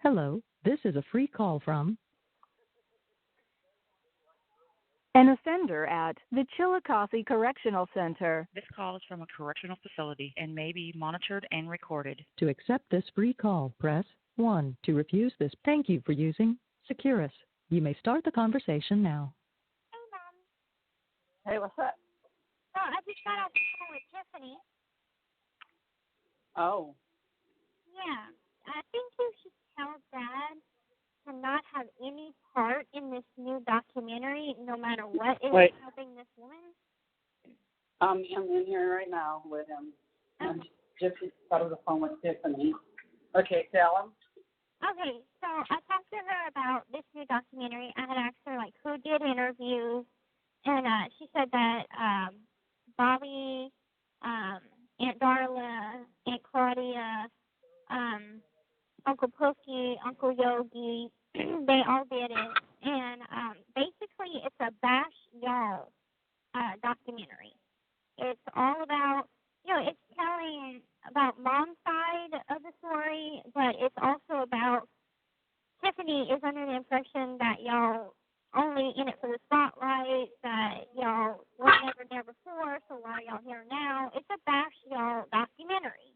Hello, this is a free call from an offender at the Chillicothe Correctional Center. This call is from a correctional facility and may be monitored and recorded. To accept this free call, press 1. To refuse this, thank you for using Securus. You may start the conversation now. Hey, Mom. Hey, what's up? So I just got off the phone with Tiffany. Oh, Yeah. I think you should tell Dad to not have any part in this new documentary, no matter what is Wait. helping this woman. I'm in here right now with him. And just got on the phone with Tiffany. Okay, tell him. Okay, so I talked to her about this new documentary. I had asked her, like, who did interviews, and she said that Bobby, Aunt Darla, Aunt Claudia, Uncle Pookie, Uncle Yogi, they all did it. And basically it's a Bash Y'all documentary. It's all about, it's telling about Mom's side of the story, but it's also about Tiffany is under the impression that y'all only in it for the spotlight, that y'all were never there before, so why are y'all here now? It's a Bash Y'all documentary.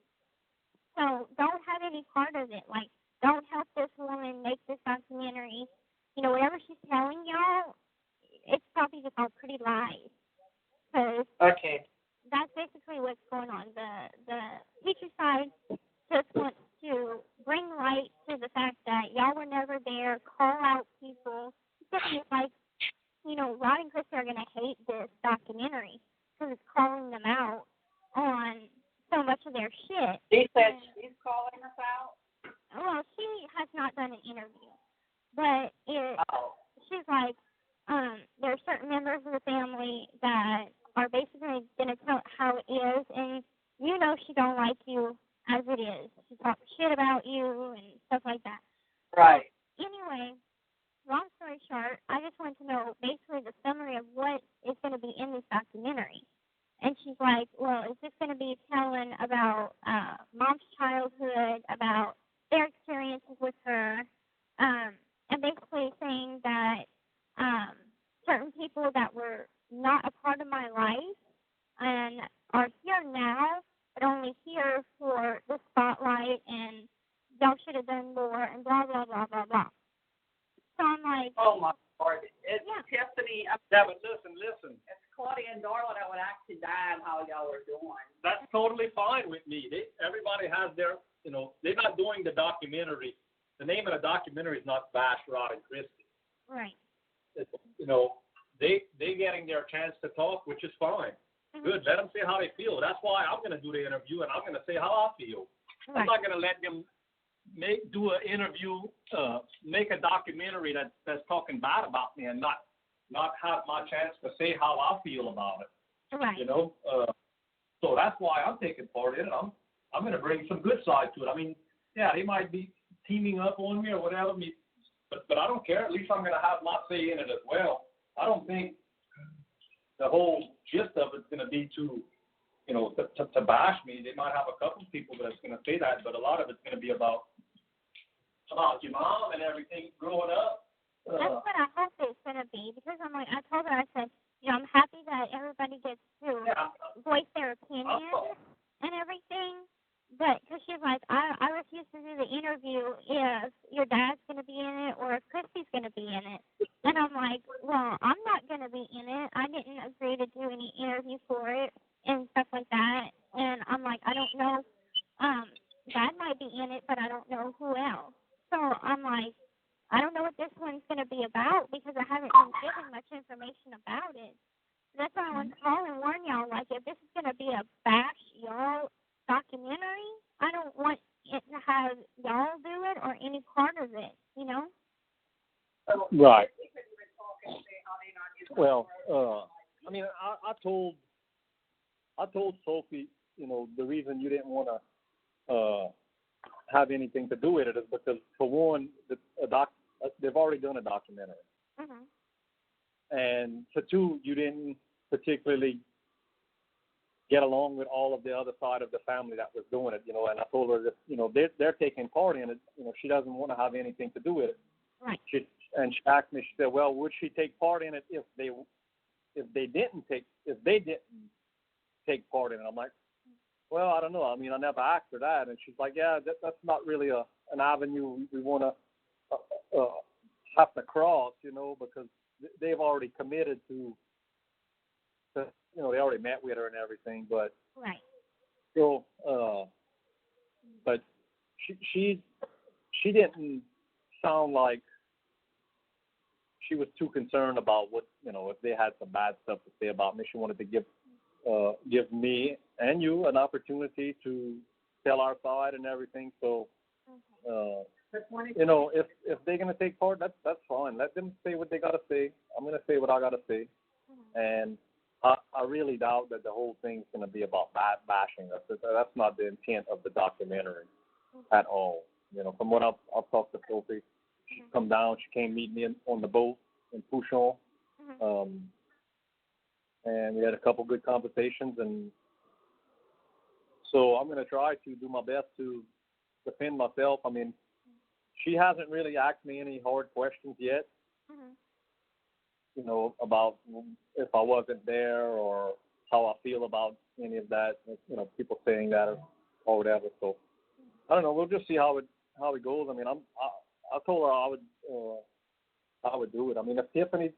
So don't have any part of it. Like, don't help this woman make this documentary. Whatever she's telling y'all, it's probably just all pretty lies. Because Okay. that's basically what's going on. The Pitre side just wants to bring light to the fact that y'all were never there, call out people. It's like, Rod and Kristy are going to hate this documentary because it's calling them out on so much of their shit. He said she's calling us out? Well, she has not done an interview, but she's like, there are certain members of the family that are basically going to tell how it is, and she don't like you as it is. She talks shit about you and stuff like that. Right. So, anyway, long story short, I just want to know basically the summary of what is going to be in this documentary. And she's like, well, is this going to be telling about Mom's childhood, about their experiences with her, and basically saying that certain people that were not a part of my life and are here now, but only here for the spotlight, and y'all should have done more, and blah, blah, blah, blah, blah. So I'm like, Oh, my Lord. It's Yeah. Tiffany. Yeah, but listen. It's Claudia and Darla that would actually die and how y'all are doing. That's totally fine with me. Everybody has their, they're not doing the documentary. The name of the documentary is not Bash, Rod, and Kristy. right. It's, they getting their chance to talk, which is fine. Mhm. Good. Let them say how they feel. That's why I'm going to do the interview, and I'm going to say how I feel. Right. I'm not going to let them do an interview, make a documentary that's talking bad about me and not have my chance to say how I feel about it. Right. So that's why I'm taking part in it. I'm going to bring some good side to it. I mean, yeah, they might be teaming up on me or whatever, but I don't care. At least I'm going to have my say in it as well. I don't think the whole gist of it's going to be to bash me. They might have a couple of people that's going to say that, but a lot of it's going to be about your mom and everything growing up. That's what I hope it's going to be, because I told her, I said, I'm happy that everybody gets to voice their opinion and everything, but because she's like, I refuse to do the interview if your dad's going to be in it or if Kristy's going to be in it. And I'm like, well, I'm not going to be in it. I didn't agree to do any interview for it and stuff like that. And I'm like, I don't know. Dad might be in it, but I don't know who else. So I'm like, I don't know what this one's going to be about because I haven't been given much information about it. That's why I want to call and warn y'all, like, if this is going to be a Bash Y'all documentary, I don't want it to have y'all do it or any part of it, Right. Well, I mean, I told Sophie, the reason you didn't want to have anything to do with it is because, for one, they've already done a documentary. Mm-hmm. And for two, you didn't particularly get along with all of the other side of the family that was doing it, and I told her that, they're taking part in it, she doesn't want to have anything to do with it. Right. She asked me, she said, well, would she take part in it if they didn't take part in it? I'm like, well, I don't know. I mean, I never asked her that. And she's like, yeah, that's not really an avenue we want to have to cross, because they've already committed to they already met with her and everything. But right. So, but she didn't sound like she was too concerned about what, if they had some bad stuff to say about me. She wanted to give me and you an opportunity to tell our side and everything. So, if they're gonna take part, that's fine. Let them say what they gotta say. I'm gonna say what I gotta say, and I really doubt that the whole thing's gonna be about bashing us. That's not the intent of the documentary at all. From what I've talked to Sophie, she's come down. She came meet me on the boat in Pouchon. And we had a couple good conversations, and so I'm going to try to do my best to defend myself. I mean, she hasn't really asked me any hard questions yet, about if I wasn't there or how I feel about any of that, people saying that or whatever. So I don't know. We'll just see how it goes. I mean, I told her I would do it. I mean, if Tiffany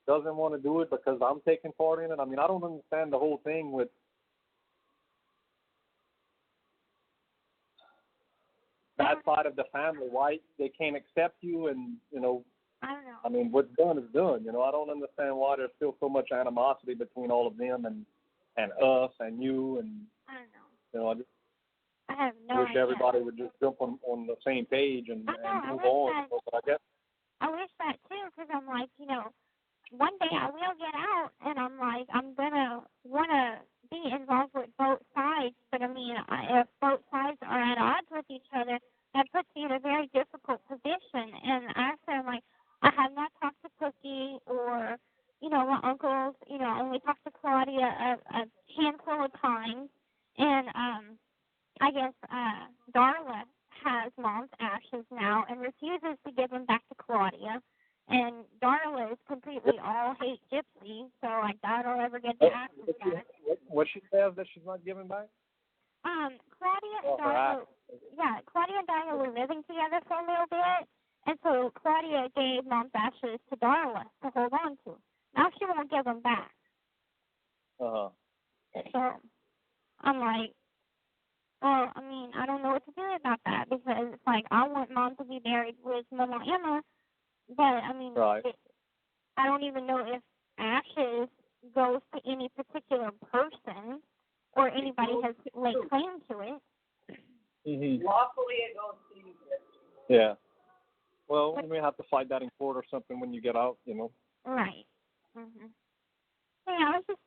doesn't want to do it because I'm taking part in it, I mean, I don't understand the whole thing with that side of the family, why they can't accept you, and I don't know. I mean, what's done is done. I don't understand why there's still so much animosity between all of them and us and you, and I don't know. I have no wish idea. everybody would just jump on the same page and move on. But I wish that too, because I'm like, one day I will get out, and I'm like, I'm gonna want to be involved with both sides. But I mean, if both sides are at odds with each other, that puts you in a very difficult position. And actually, I'm like, I have not talked to Cookie or, my uncles. I only talked to Claudia a handful of times, and I guess Darla has Mom's ashes now and refuses to give them back to Claudia. And Darla is completely all hate Gypsy, so I doubt I'll ever get the ashes back. What she says that she's not giving back? Claudia and Darla were living together for a little bit, and so Claudia gave Mom's ashes to Darla to hold on to. Now she won't give them back. So I'm like, well, I mean, I don't know what to do about that, because it's like, I want Mom to be buried with Mama Emma, but I mean, right. I don't even know if ashes goes to any particular person or anybody has laid claim to it. Lawfully, it goes to you. Yeah. Well, we may have to fight that in court or something when you get out, Right. Yeah, it's just,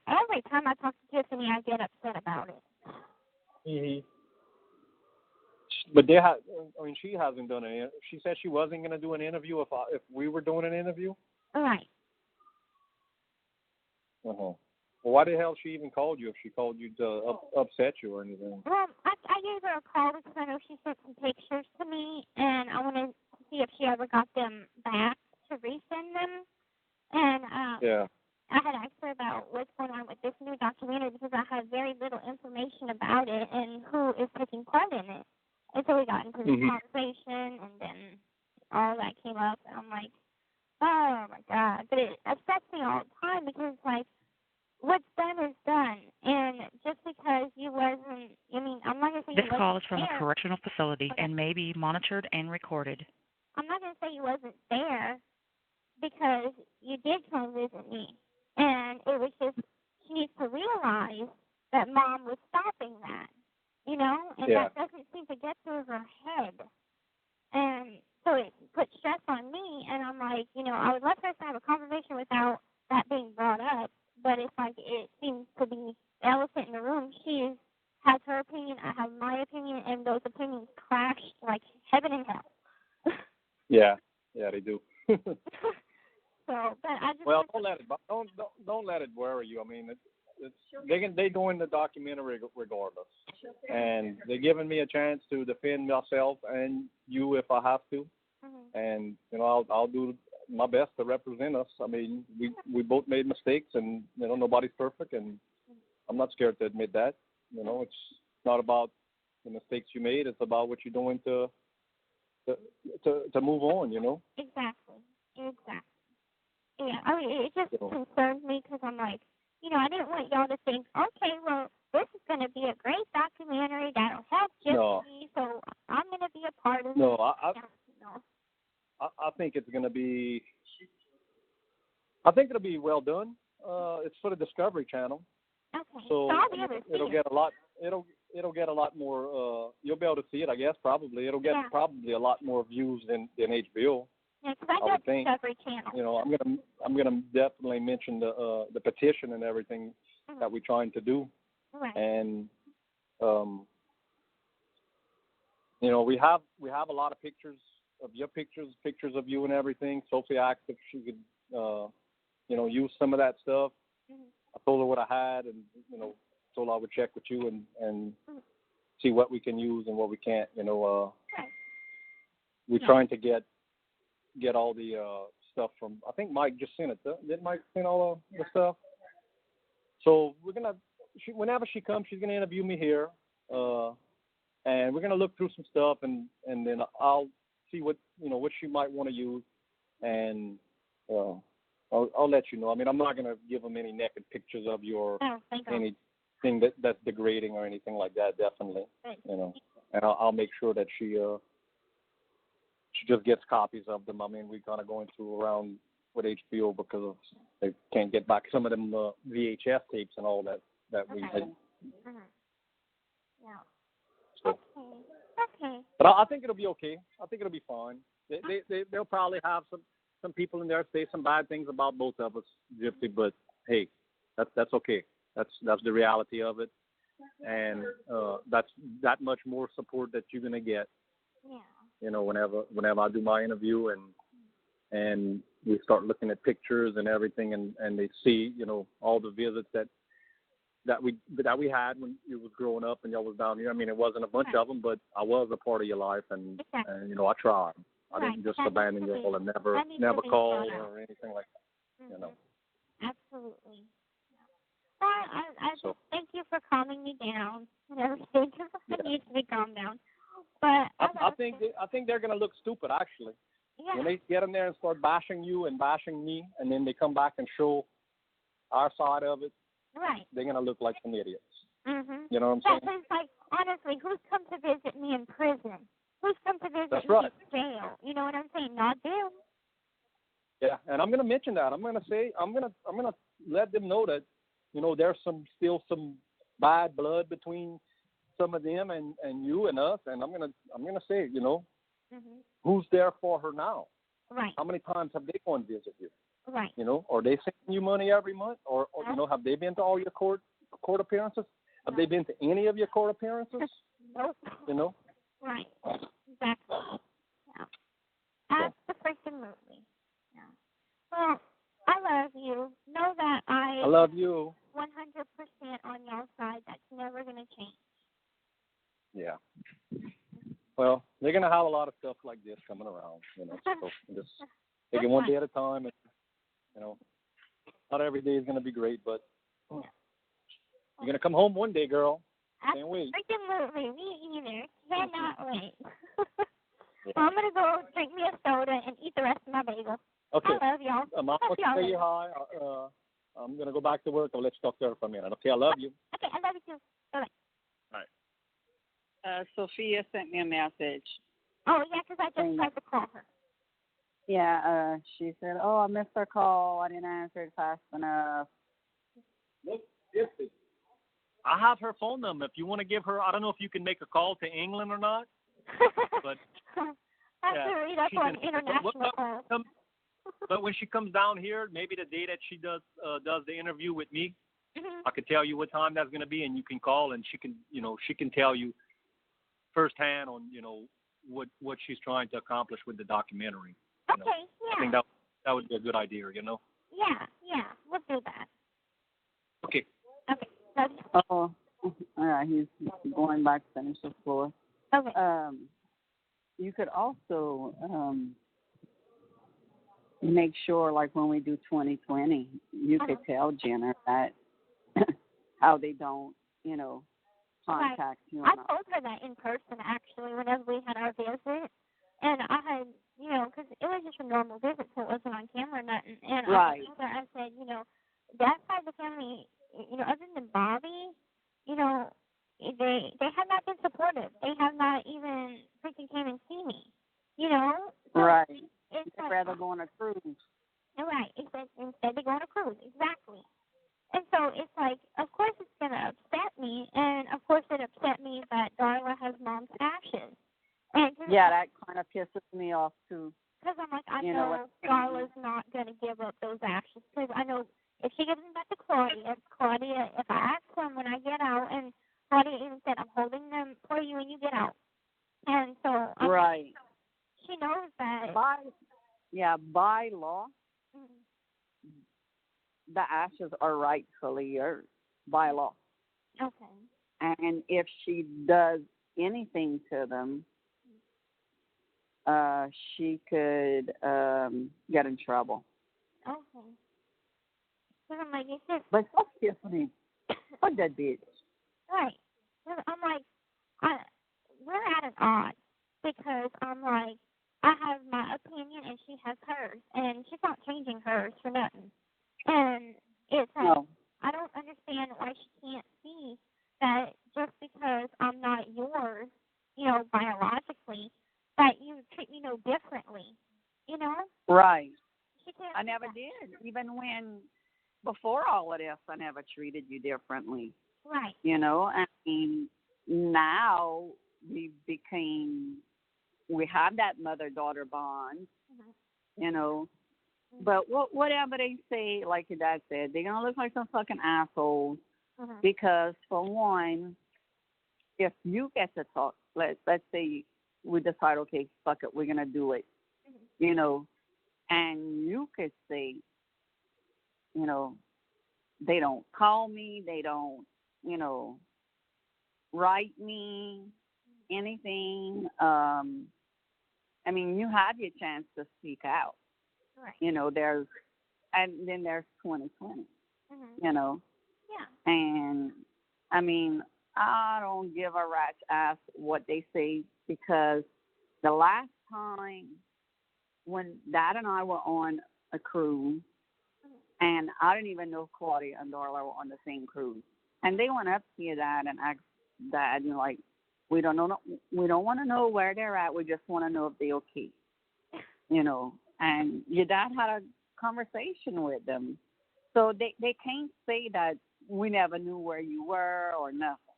every time I talk to Tiffany, I get upset about it. But she hasn't done it. She said she wasn't going to do an interview if we were doing an interview. Right. Well, why the hell she even called you if she called you to upset you or anything? Well, I gave her a call because I know she sent some pictures to me, and I wanted to see if she ever got them back to resend them. And I had asked her about what's going on with this new documentary because I had very little information about it and who is taking part in it. And so we got into this conversation, and then all that came up, and I'm like, oh, my God. But it upsets me all the time because, like, what's done is done. And just because you wasn't, I mean, I'm not going to say you wasn't This call is from there, a correctional facility and may be monitored and recorded. I'm not going to say you wasn't there because you did come visit me. And it was just, she needs to realize that Mom was stopping that, and that doesn't seem to get through her head. And so it put stress on me, and I'm like, I would love for us to have a conversation without that being brought up, but it's like it seems to be the elephant in the room. She has her opinion, I have my opinion, and those opinions clash like heaven and hell. Yeah, they do. So, but I just don't let it worry you. I mean, they doing the documentary regardless, and they're giving me a chance to defend myself and you if I have to, and I'll do my best to represent us. I mean, we both made mistakes, and nobody's perfect, and I'm not scared to admit that. It's not about the mistakes you made; it's about what you're doing to move on. Exactly. Yeah, I mean, it just concerns me because I'm like, I didn't want y'all to think, okay, well, this is going to be a great documentary that'll help Gypsy, so I'm going to be a part of it. No, I think it's going to be. I think it'll be well done. It's for the Discovery Channel. Okay. So I'll be able to see it'll get a lot. It'll get a lot more. You'll be able to see it, I guess. Probably it'll get probably a lot more views than HBO. Yeah, because I know Discovery Channel. I'm gonna definitely mention the petition and everything that we're trying to do. Right. And we have a lot of pictures of your pictures of you and everything. Sophie asked if she could use some of that stuff. I told her what I had, and told her I would check with you and see what we can use and what we can't. We're trying to get all the stuff from. I think Mike just sent it. Did Mike send all the stuff? So we're gonna. Whenever she comes, she's gonna interview me here, and we're gonna look through some stuff, and then I'll see what she might want to use, and I'll let you know. I mean, I'm not gonna give them any naked pictures of you or anything that's degrading or anything like that. Definitely, and I'll make sure that she just gets copies of them. I mean, we're kind of going through around with HBO because they can't get back some of them VHS tapes and all that we had. Yeah. So, okay. But I think it'll be okay. I think it'll be fine. They'll probably have some people in there say some bad things about both of us, Gypsy. But hey, that's okay. That's the reality of it, and that's that much more support that you're gonna get. Yeah. Whenever I do my interview and we start looking at pictures and everything, and they see all the visits that we had when you was growing up and y'all was down here. I mean, it wasn't a bunch of them, but I was a part of your life, and I tried. I didn't just abandon you all and never call or anything like that. Absolutely. Well, I just thank you for calming me down and everything. I need to be calmed down. But I think they're gonna look stupid actually. Yeah. When they get in there and start bashing you and bashing me, and then they come back and show our side of it. Right. They're gonna look like some idiots. Mm-hmm. You know what I'm saying? It's like, honestly, who's come to visit me in prison? Who's come to visit me in jail? You know what I'm saying? Not them. Yeah, and I'm gonna mention that. I'm gonna let them know that there's still some bad blood between some of them and you and us, and I'm gonna say, who's there for her now? Right. How many times have they gone visit you? Right. Are they sending you money every month, or have they been to all your court appearances? Have they been to any of your court appearances? Nope. Right. Exactly. Yeah. Absolutely. Yeah. Well, I love you. Know that I love you. 100% on your side. That's never gonna change. Yeah. Well, they're gonna have a lot of stuff like this coming around, So just take it one day at a time, and not every day is gonna be great, but you're gonna come home one day, girl. Can't wait. Absolutely, me either. Cannot wait. Well, I'm gonna go drink me a soda and eat the rest of my bagel. Okay. I love y'all. I'm going to say you hi. I'm gonna go back to work. I'll let you talk to her for a minute. Okay, I love you. Okay, I love you too. Bye. All right. Sophia sent me a message. Oh, yeah, because I just tried to call her. Yeah, she said, I missed her call. I didn't answer it fast enough. Look, Gypsy, I have her phone number. If you want to give her, I don't know if you can make a call to England or not. But absolutely, that's an international call. But when she comes down here, maybe the day that she does the interview with me, I could tell you what time that's going to be, and you can call, and she can tell you firsthand on what she's trying to accomplish with the documentary. Okay, yeah. I think that would be a good idea, Yeah, we'll do that. Okay. Oh, he's going back to finish the floor. Okay. You could also make sure, like when we do 2020, you could tell Jenner that how they don't, contact you. I told her that in person, actually, whenever we had our visit. And I had, because it was just a normal visit, so it wasn't on camera or nothing. And Right. I told her, I said, that side of the family, other than Bobby, they have not been supportive. They have not even freaking came and see me, So right. It's They'd like, rather go on a cruise. Right. Instead they go on a cruise. Exactly. And so it's like, of course it's going to upset me. And, of course, it upset me that Darla has Mom's ashes. And Yeah, that kind of pisses me off, too. Because I'm like, I know Darla's not going to give up those ashes. Because I know if she gives them back to Claudia, if I ask them when I get out, and Claudia even said, I'm holding them for you when you get out. And so right. She knows that. By law, the ashes are rightfully yours, by law. Okay. And if she does anything to them, she could get in trouble. Okay. So I'm like, it's just... But fuck Tiffany. Fuck that bitch. Right. I'm like, we're at an odds because I'm like, I have my opinion and she has hers, and she's not changing hers for nothing. And it's like, No. I don't understand why she can't see that just because I'm not yours, biologically, that you treat me no differently, Right. She can't. I never did. Even when, before all of this, I never treated you differently. Right. I mean, now we have that mother-daughter bond, But whatever they say, like your dad said, they're going to look like some fucking assholes. Because, for one, if you get to talk, let's say we decide, okay, fuck it, we're going to do it, and you could say, they don't call me, they don't, write me, anything. I mean, you have your chance to speak out. Right. Then there's 2020, Yeah. And, I mean, I don't give a rat's ass what they say, because the last time when Dad and I were on a cruise, and I didn't even know Claudia and Darla were on the same cruise, and they went up to your dad and asked Dad, like, we don't want to know where they're at. We just want to know if they're okay, And your dad had a conversation with them, so they can't say that we never knew where you were or nothing.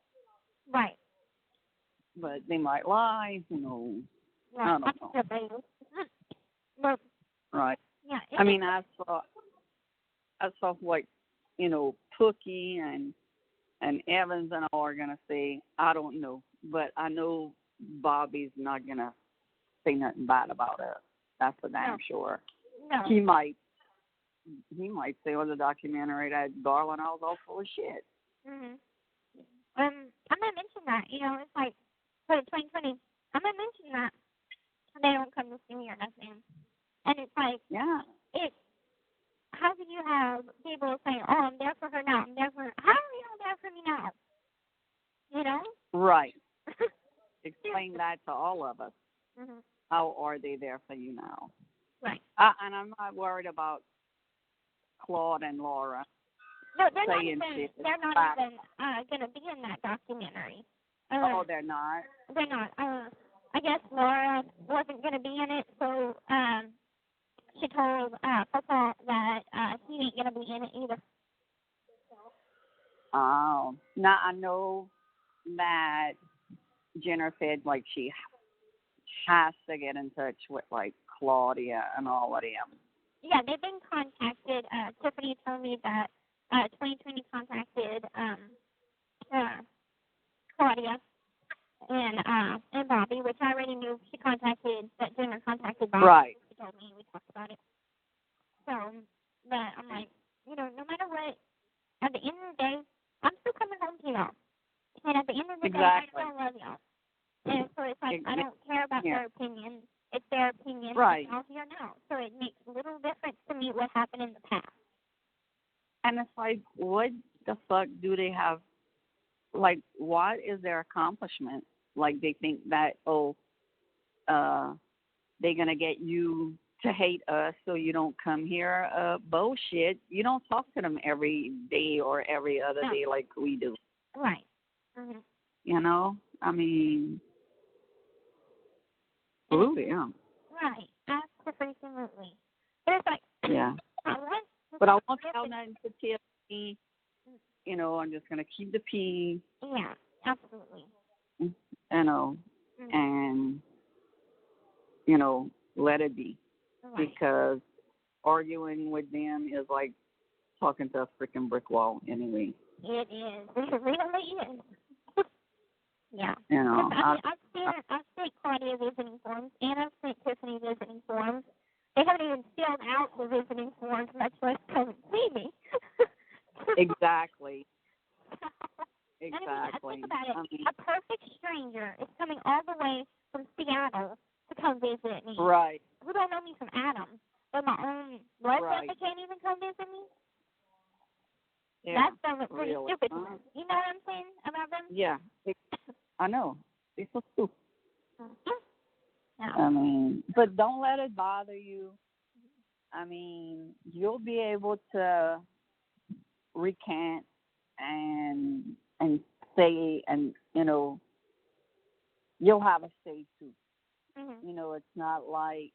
Right. But they might lie, I don't know. But, right. Yeah. I mean, I saw what Pookie and Evans and all are gonna say. I don't know, but I know Bobby's not gonna say nothing bad about it. That's for damn sure. No. He might say on the documentary that Darla and I was all full of shit. I'm gonna mention that. It's like for 2020. I'm gonna mention that they don't come to see me or nothing, and it's like, how can you have people saying, "Oh, I'm there for her now. I'm there for her." How are you not there for me now? Right. Explain that to all of us. Mm-hmm. How are they there for you now? Right. And I'm not worried about Claude and Laura. No, they're not saying even. shit. They're not even going to be in that documentary. They're not. They're not. I guess Laura wasn't going to be in it, so she told Papa that he ain't going to be in it either. Oh, now I know that Jenner said like she has to get in touch with like Claudia and all of them. Yeah, they've been contacted. Tiffany told me that 2020 contacted Claudia and Bobby, which I already knew. That Jenner contacted Bobby. Right. She told me, we talked about it. So, but I'm like, no matter what, at the end of the day, I'm still coming home to y'all. And at the end of the Exactly. day, I still love y'all. And so it's like, I don't care about Yeah. their opinion. It's their opinion. Right. It's all here now. So it makes little difference to me what happened in the past. And it's like, what the fuck do they have? Like, what is their accomplishment? Like, they think that, they're going to get you to hate us so you don't come here. Bullshit. You don't talk to them every day or every other day like we do. Right. Mm-hmm. You know? I mean, absolutely, yeah. Right. Absolutely. But it's like, Yeah. But I won't tell nothing to Tiffany. You know, I'm just going to keep the peace. Yeah, absolutely. You know, and, you know, let it be. Right. Because arguing with them is like talking to a freaking brick wall anyway. It is. It really is. Yeah. You know, I've sent Claudia visiting forms, and I've sent Tiffany visiting forms. They haven't even filled out the visiting forms, much less come and see me. Exactly. Exactly. Think about it. I mean, a perfect stranger is coming all the way from Seattle to come visit me. Right. Who don't know me from Adam? But my own blood Right. family can't even come visit me? Yeah, That's pretty really. stupid. You know what I'm saying about them? Yeah. I know. It's so stupid. Yeah. I mean, but don't let it bother you. I mean, you'll be able to recant and say, and you know, you'll have a say too. Mm-hmm. You know, it's not like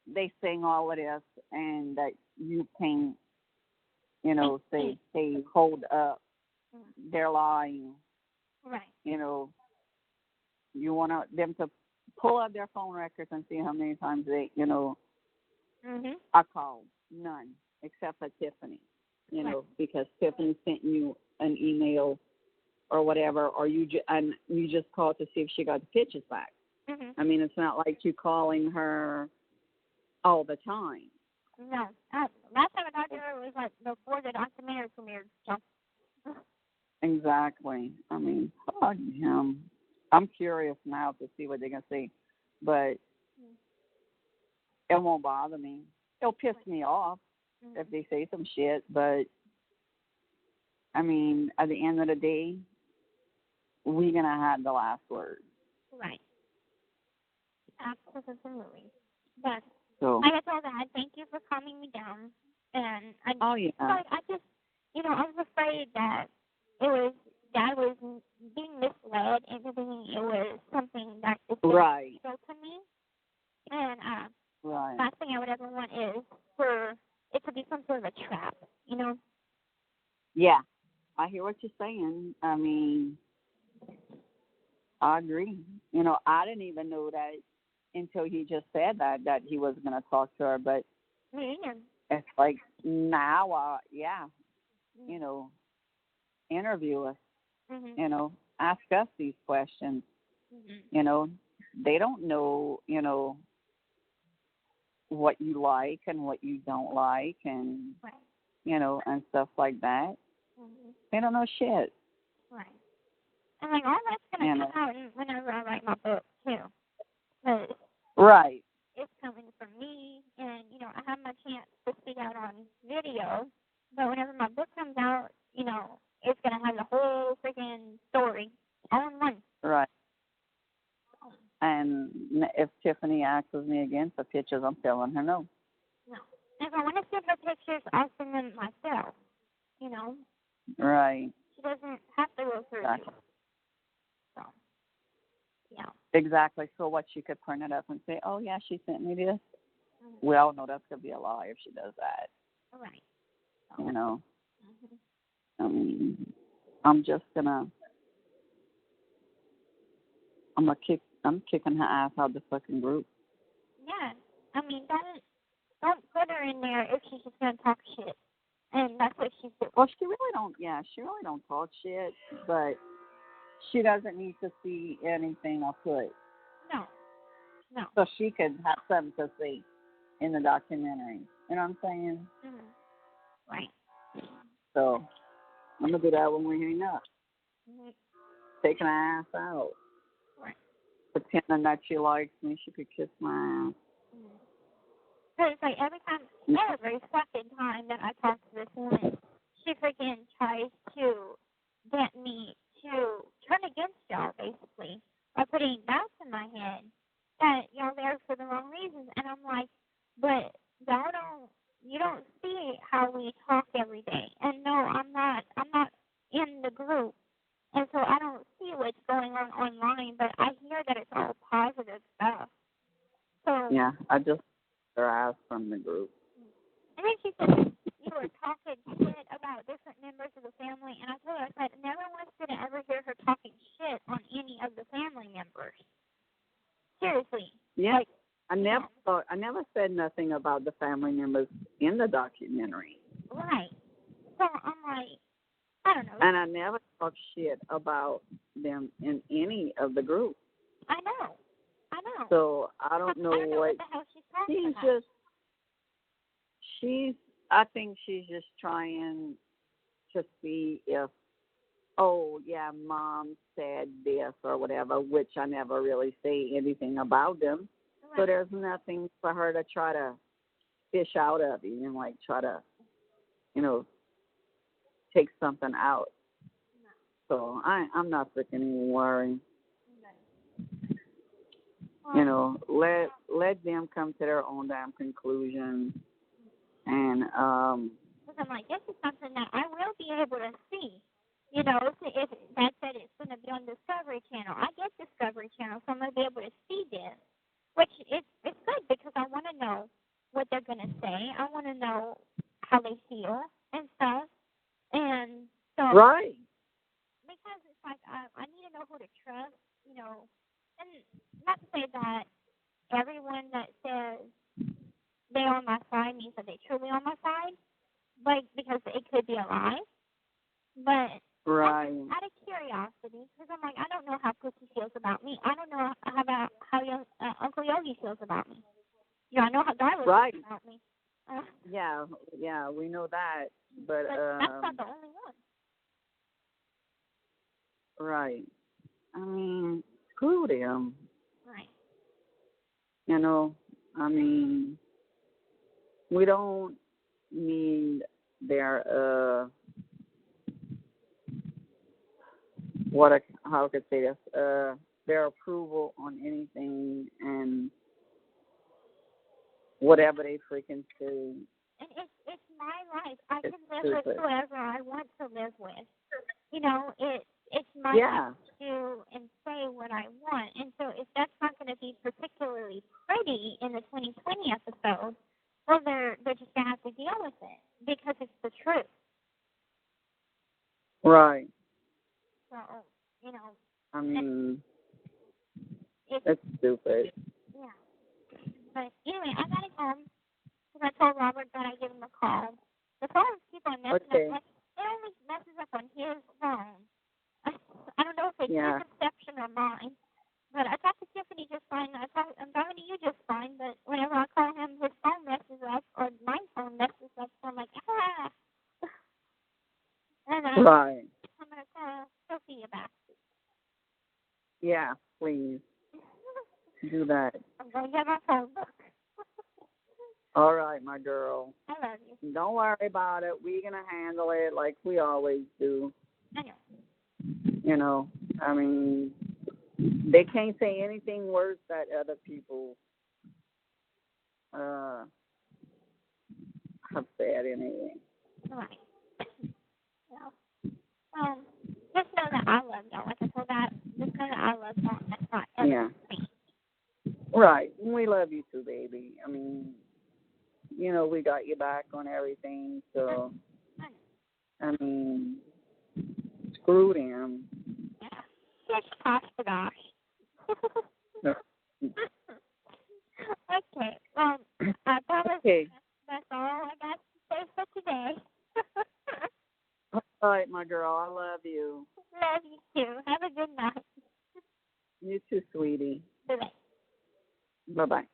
they sing all of this and that you can't, you know, say, hey, hold up, they're lying. Right. You know, you want them to pull up their phone records and see how many times they, you know, I called. None, except for Tiffany, you know, because Tiffany sent you an email or whatever, or you just called to see if she got the pictures back. Mm-hmm. I mean, it's not like you calling her all the time. No. Last time I talked to her was like before the documentary premiered. So. Exactly. I mean, fuck him. I'm curious now to see what they're going to say, but it won't bother me. It'll piss me off if they say some shit, but, I mean, at the end of the day, we're going to have the last word. Right. Absolutely. But so, like I told her, I thank you for calming me down. And I just, you know, I was afraid that Dad was being misled and thinking it was something that is so to me. And last thing I would ever want is for it to be some sort of a trap, you know? Yeah, I hear what you're saying. I mean, I agree. You know, I didn't even know that until he just said that he was going to talk to her. But it's like now, you know, interview us, you know, ask us these questions. You know, they don't know, you know, what you like and what you don't like and, you know, and stuff like that. They don't know shit. Right. And like all that's going to come out whenever I write my book, too. Right. It's coming from me, and, you know, I have my chance to speak out on video, but whenever my book comes out, you know, it's going to have the whole freaking story all in one. Right. And if Tiffany asks me again for pictures, I'm telling her no. No. If I want to send her pictures, I'll send them myself, you know. Right. She doesn't have to go through Exactly. So, yeah. Exactly. So what, she could print it up and say, oh, yeah, she sent me this. We all know that's going to be a lie if she does that. Right. So, you know. I mean, I'm kicking her ass out of the fucking group. Yeah. I mean, don't put her in there if she's just going to talk shit. And that's what she's doing. Well, she really don't talk shit, but she doesn't need to see anything I put. No. So she could have something to say in the documentary. You know what I'm saying? Right. So, I'm gonna do that when we hang up. Mhm. Taking her ass out. Right. Pretending that she likes me, she could kiss my ass. So it's like every fucking time that I talk to this woman, she freaking tries to get me to turn against y'all, basically, by putting doubts in my head that y'all there for the wrong reasons. And I'm like, but you don't see how we talk every day. And no, I'm not in the group. And so I don't see what's going on online, but I hear that it's all positive stuff. So Yeah, I just her ass from the group. and then she said you were talking shit about different members of the family, and I told her, I said, never once did I ever hear her talking shit on any of the family members. Seriously. Yeah, Like, I never said nothing about the family members in the documentary. Right. So I'm like, I don't know. And I never talk shit about them in any of the groups. I know. So I don't know what the hell she's talking about. I think she's just trying to see if, oh, yeah, Mom said this or whatever, which I never really say anything about them. Right. So there's nothing for her to try to fish out of you and, like, try to, take something out. No. So I'm not freaking even worried. Let them come to their own damn conclusion. And because I'm like, this is something that I will be able to see. If that said it's going to be on Discovery Channel, I get Discovery Channel, so I'm going to be able to see this. Which it's good because I want to know what they're going to say. I want to know how they feel and stuff. And so right. Because it's like I need to know who to trust, and not to say that everyone that says they're on my side means that they're truly on my side, but because it could be a lie. But right. out of curiosity, because I'm like, I don't know how Pussy feels about me. I don't know how Uncle Yogi feels about me. I know how Darla feels about me. Yeah, we know that, but that's not the only one. Right. I mean, screw them. Right. We don't need their how I could say this, their approval on anything and whatever they freaking say. And it's my life. I can live with whoever I want to live with. It's my life to do and say what I want. And so if that's not going to be particularly pretty in the 2020 episode, well, they're just going to have to deal with it because it's the truth. Right. So, it's stupid. Yeah. But anyway, I got to go because I told Robert that I'd give him a call. The phones keep on messing up. It only messes up on his phone. I don't know if it's his conception or mine, but I talked to Tiffany just fine. I'm talking to you just fine, but whenever I call him, his phone messes up, or my phone messes up, so I'm like, ah. And I'm going to call Sophia back. Yeah, please. Do that. I'm going to get my phone book. All right, my girl. I love you. Don't worry about it. We're going to handle it like we always do. I know. They can't say anything worse that other people have said anything. Right. Just know that I love y'all. Like I told that, just know that I love y'all. That's not everything. Right. We love you too, baby. We got you back on everything, so, screw them. Yeah. Just toss the gosh. Okay. I promise that's all I got to say for today. All right, my girl. I love you. Love you too. Have a good night. You too, sweetie. Bye-bye. Bye-bye.